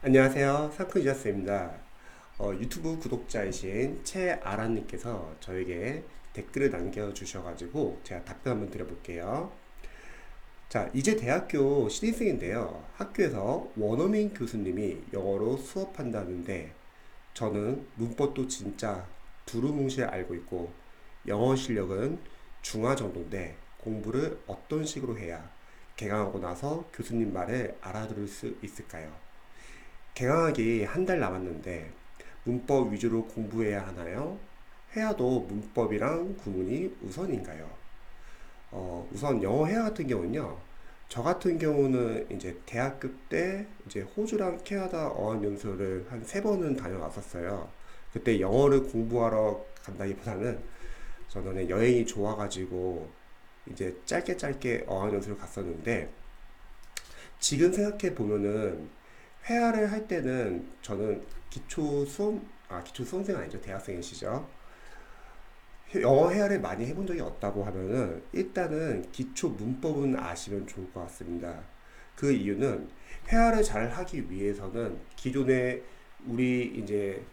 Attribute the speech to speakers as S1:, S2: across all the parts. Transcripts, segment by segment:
S1: 안녕하세요. 상큼 유저스입니다. 유튜브 구독자이신 최아란님께서 저에게 댓글을 남겨주셔가지고 제가 답변 한번 드려볼게요. 자, 이제 대학교 신입생인데요. 학교에서 원어민 교수님이 영어로 수업한다는데 저는 문법도 진짜 두루뭉실 알고 있고 영어 실력은 중하 정도인데 공부를 어떤 식으로 해야 개강하고 나서 교수님 말을 알아들을 수 있을까요? 개강하기 한 달 남았는데 문법 위주로 공부해야 하나요? 회화도 문법이랑 구문이 우선인가요? 우선 영어 회화 같은 경우는요. 저 같은 경우는 이제 대학교 때 이제 호주랑 캐나다 어학연수를 한 세 번은 다녀왔었어요. 그때 영어를 공부하러 간다기보다는 저는 여행이 좋아가지고 이제 짧게 짧게 어학연수를 갔었는데 지금 생각해 보면은 회화를 할 때는 저는 기초 수험생 아니죠. 대학생이시죠. 영어 회화를 많이 해본 적이 없다고 하면은 일단은 기초 문법은 아시면 좋을 것 같습니다. 그 이유는 회화를 잘 하기 위해서는 기존에 우리 이제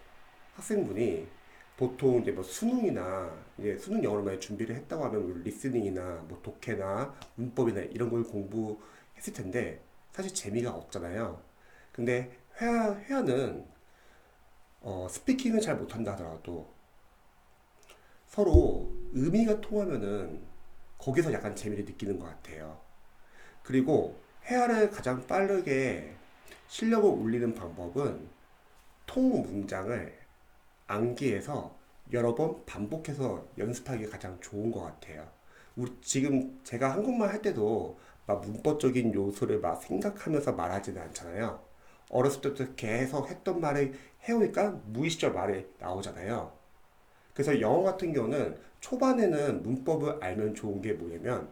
S1: 학생분이 보통 이제 뭐 수능이나 이제 수능 영어를 많이 준비를 했다고 하면 우리 리스닝이나 뭐 독해나 문법이나 이런 걸 공부했을 텐데 사실 재미가 없잖아요. 근데 회화는 스피킹을 잘 못한다 하더라도 서로 의미가 통하면은 거기서 약간 재미를 느끼는 것 같아요. 그리고 회화를 가장 빠르게 실력을 올리는 방법은 통 문장을 암기해서 여러 번 반복해서 연습하기 가장 좋은 것 같아요. 우리 지금 제가 한국말 할 때도 막 문법적인 요소를 막 생각하면서 말하지는 않잖아요. 어렸을 때부터 계속 했던 말을 해오니까 무의식적 말이 나오잖아요. 그래서 영어 같은 경우는 초반에는 문법을 알면 좋은 게 뭐냐면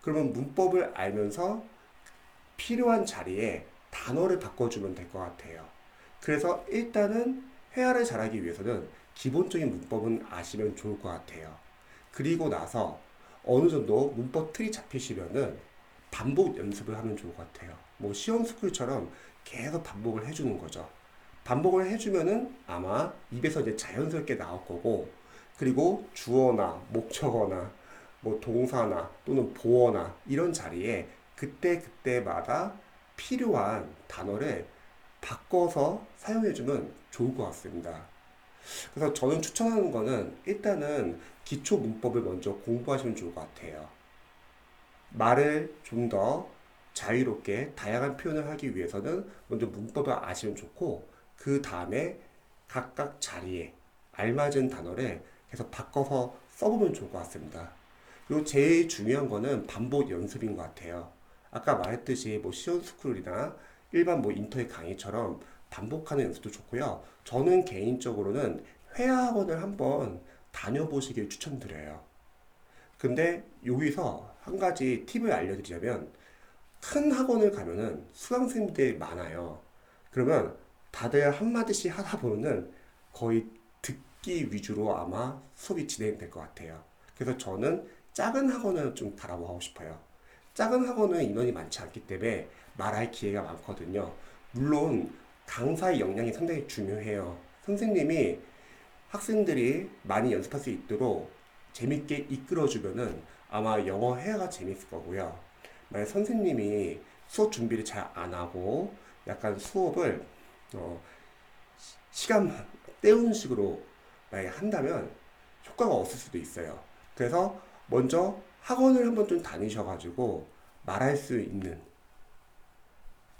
S1: 그러면 문법을 알면서 필요한 자리에 단어를 바꿔주면 될 것 같아요. 그래서 일단은 회화를 잘하기 위해서는 기본적인 문법은 아시면 좋을 것 같아요. 그리고 나서 어느 정도 문법 틀이 잡히시면은 반복 연습을 하면 좋을 것 같아요. 뭐 시험 스쿨처럼 계속 반복을 해주는 거죠. 반복을 해주면은 아마 입에서 이제 자연스럽게 나올 거고, 그리고 주어나 목적어나 뭐 동사나 또는 보어나 이런 자리에 그때그때마다 필요한 단어를 바꿔서 사용해주면 좋을 것 같습니다. 그래서 저는 추천하는 거는 일단은 기초 문법을 먼저 공부하시면 좋을 것 같아요. 말을 좀 더 자유롭게 다양한 표현을 하기 위해서는 먼저 문법을 아시면 좋고 그 다음에 각각 자리에 알맞은 단어를 계속 바꿔서 써보면 좋을 것 같습니다. 그리고 제일 중요한 거는 반복 연습인 것 같아요. 아까 말했듯이 뭐 시온스쿨이나 일반 뭐 인터넷 강의처럼 반복하는 연습도 좋고요. 저는 개인적으로는 회화학원을 한번 다녀보시길 추천드려요. 근데 여기서 한 가지 팁을 알려드리자면 큰 학원을 가면은 수강생들이 많아요. 그러면 다들 한마디씩 하다 보면은 거의 듣기 위주로 아마 수업이 진행될 것 같아요. 그래서 저는 작은 학원을 좀 바라보고 싶어요. 작은 학원은 인원이 많지 않기 때문에 말할 기회가 많거든요. 물론 강사의 역량이 상당히 중요해요. 선생님이 학생들이 많이 연습할 수 있도록 재밌게 이끌어주면은 아마 영어 회화가 재밌을 거고요. 만약 선생님이 수업 준비를 잘 안 하고 약간 수업을 어, 시간 때우는 식으로 만약에 한다면 효과가 없을 수도 있어요. 그래서 먼저 학원을 한번 좀 다니셔가지고 말할 수 있는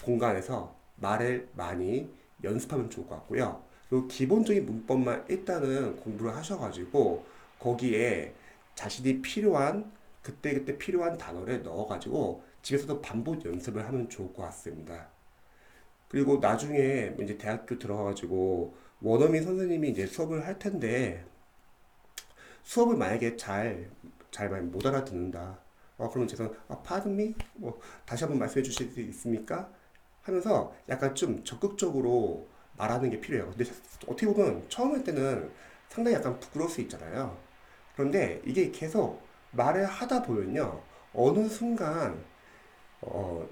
S1: 공간에서 말을 많이 연습하면 좋을 것 같고요. 그리고 기본적인 문법만 일단은 공부를 하셔가지고 거기에 자신이 필요한 그때그때 필요한 단어를 넣어가지고 집에서도 반복 연습을 하면 좋을 것 같습니다. 그리고 나중에 이제 대학교 들어가가지고 원어민 선생님이 이제 수업을 할 텐데 수업을 만약에 잘 못 알아듣는다. 그러면 죄송, pardon me? 뭐, 다시 한번 말씀해 주실 수 있습니까? 하면서 약간 좀 적극적으로 말하는 게 필요해요. 근데 어떻게 보면 처음 할 때는 상당히 약간 부끄러울 수 있잖아요. 그런데 이게 계속 말을 하다 보면요. 어느 순간, 어,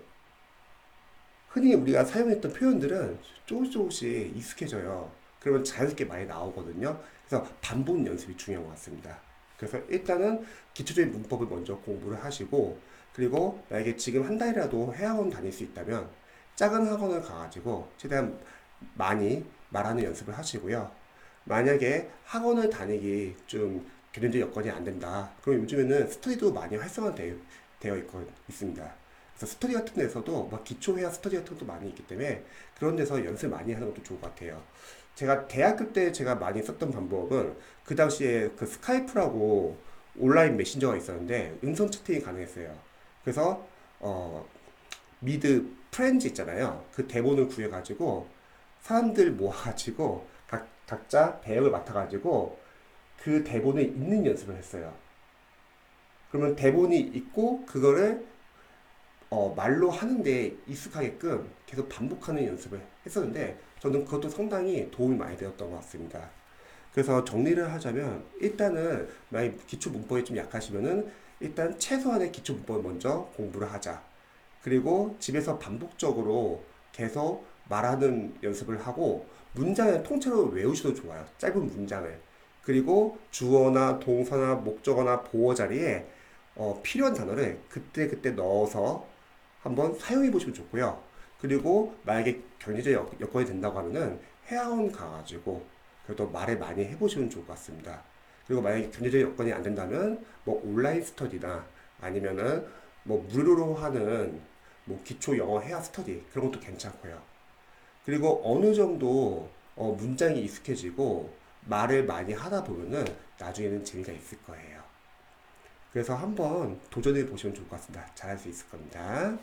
S1: 흔히 우리가 사용했던 표현들은 조금씩 조금씩 익숙해져요. 그러면 자연스럽게 많이 나오거든요. 그래서 반복 연습이 중요한 것 같습니다. 그래서 일단은 기초적인 문법을 먼저 공부를 하시고, 그리고 만약에 지금 한 달이라도 해학원 다닐 수 있다면 작은 학원을 가가지고 최대한 많이 말하는 연습을 하시고요. 만약에 학원을 다니기 좀 경제적 여건이 안 된다. 그럼 요즘에는 스터디도 많이 있습니다. 그래서 스터디 같은 데서도 막 기초 회화 스터디 같은 것도 많이 있기 때문에 그런 데서 연습 많이 하는 것도 좋을 것 같아요. 제가 대학교 때 제가 많이 썼던 방법은 그 당시에 그 스카이프라고 온라인 메신저가 있었는데 음성 채팅이 가능했어요. 그래서 어, 미드 프렌즈 있잖아요. 그 대본을 구해가지고 사람들 모아가지고 각자 배역을 맡아가지고 그 대본을 읽는 연습을 했어요. 그러면 대본이 있고 그거를 말로 하는데 익숙하게끔 계속 반복하는 연습을 했었는데 저는 그것도 상당히 도움이 많이 되었던 것 같습니다. 그래서 정리를 하자면 일단은 만약 기초 문법이 좀 약하시면은 일단 최소한의 기초 문법을 먼저 공부를 하자. 그리고 집에서 반복적으로 계속 말하는 연습을 하고 문장을 통째로 외우셔도 좋아요. 짧은 문장을. 그리고 주어나 동사나 목적어나 보어 자리에 필요한 단어를 그때그때 넣어서 한번 사용해 보시면 좋고요. 그리고 만약에 경제적 여건이 된다고 하면은 회화원 가가지고 그래도 말을 많이 해보시면 좋을 것 같습니다. 그리고 만약에 경제적 여건이 안 된다면 뭐 온라인 스터디나 아니면은 뭐 무료로 하는 뭐 기초 영어 회화 스터디 그런 것도 괜찮고요. 그리고 어느 정도 문장이 익숙해지고 말을 많이 하다 보면은 나중에는 재미가 있을 거예요. 그래서 한번 도전해 보시면 좋을 것 같습니다. 잘할 수 있을 겁니다.